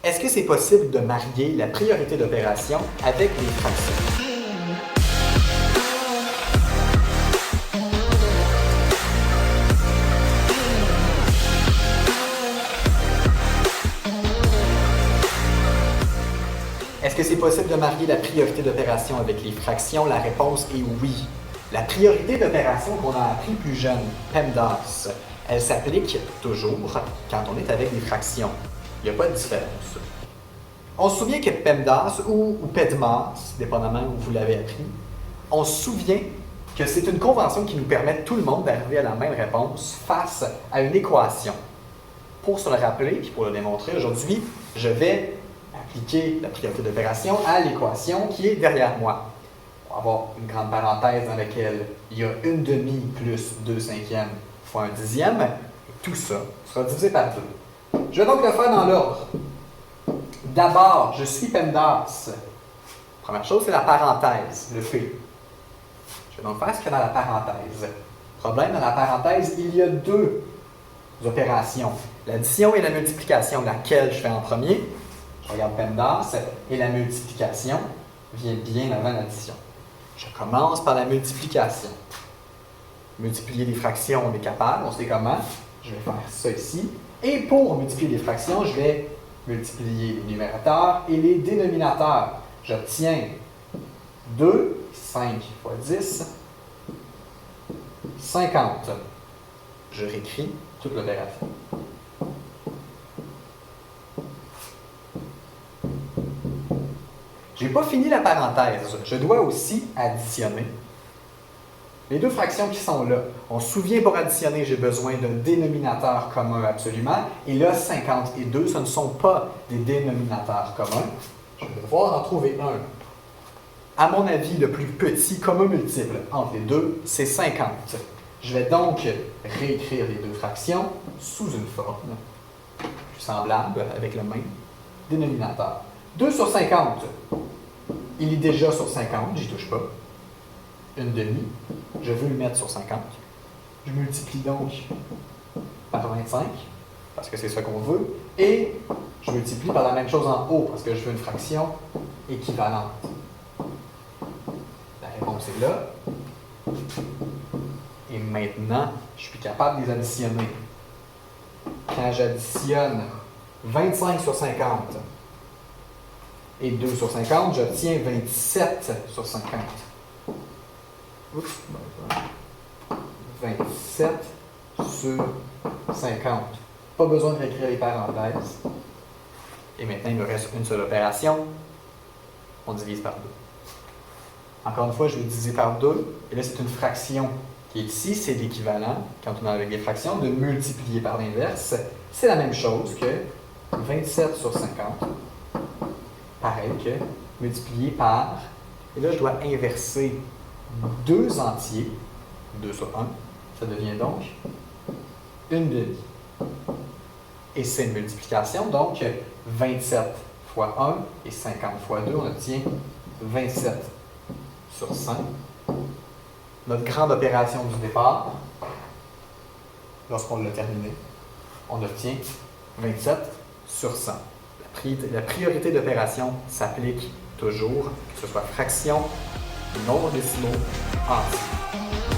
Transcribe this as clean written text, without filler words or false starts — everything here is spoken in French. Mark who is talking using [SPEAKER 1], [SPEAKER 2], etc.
[SPEAKER 1] Est-ce que c'est possible de marier la priorité d'opération avec les fractions? Est-ce que c'est possible de marier la priorité d'opération avec les fractions? La réponse est oui. La priorité d'opération qu'on a appris plus jeune, PEMDAS, elle s'applique toujours quand on est avec des fractions. Il n'y a pas de différence. On se souvient que PEMDAS ou PEDMAS, dépendamment où vous l'avez appris, on se souvient que c'est une convention qui nous permet tout le monde d'arriver à la même réponse face à une équation. Pour se le rappeler, puis pour le démontrer aujourd'hui, je vais appliquer la priorité d'opération à l'équation qui est derrière moi. On va avoir une grande parenthèse dans laquelle il y a 1/2 plus 2/5 fois 1/10. Et tout ça sera divisé par 2. Je vais donc le faire dans l'ordre. D'abord, je suis PEMDAS. Première chose, c'est la parenthèse, le P. Je vais donc faire ce qu'il y a dans la parenthèse. Problème, dans la parenthèse, il y a 2 opérations. L'addition et la multiplication. Laquelle je fais en premier? Je regarde PEMDAS et la multiplication vient bien avant l'addition. Je commence par la multiplication. Multiplier des fractions, on est capable, on sait comment. Je vais faire ça ici. Et pour multiplier des fractions, je vais multiplier les numérateurs et les dénominateurs. J'obtiens 2, 5 fois 10, 50. Je réécris toute l'opération. Je n'ai pas fini la parenthèse. Je dois aussi additionner les 2 fractions qui sont là. On se souvient, pour additionner, j'ai besoin d'un dénominateur commun absolument. Et là, 50 et 2, ce ne sont pas des dénominateurs communs. Je vais devoir en trouver un. À mon avis, le plus petit commun multiple entre les deux, c'est 50. Je vais donc réécrire les 2 fractions sous une forme semblable avec le même dénominateur. 2 sur 50, il est déjà sur 50, j'y touche pas. 1/2, je veux le mettre sur 50. Je multiplie donc par 25, parce que c'est ce qu'on veut, et je multiplie par la même chose en haut, parce que je veux une fraction équivalente. La réponse est là. Et maintenant, je suis capable de les additionner. Quand j'additionne 25 sur 50 et 2 sur 50, j'obtiens 27 sur 50. Oups, 27 sur 50. Pas besoin de réécrire les parenthèses. Et maintenant, il me reste une seule opération. On divise par 2. Encore une fois, je vais diviser par 2. Et là, c'est une fraction qui est ici. C'est l'équivalent, quand on est avec des fractions, de multiplier par l'inverse. C'est la même chose que 27 sur 50. Pareil que multiplier par... Et là, je dois inverser 2 entiers. 2 sur 1. Ça devient donc 1/2. Et c'est une multiplication. Donc, 27 fois 1 et 50 fois 2, on obtient 27 sur 100. Notre grande opération du départ, lorsqu'on l'a terminée, on obtient 27 sur 100. La priorité d'opération s'applique toujours, que ce soit fraction ou nombre décimaux entiers.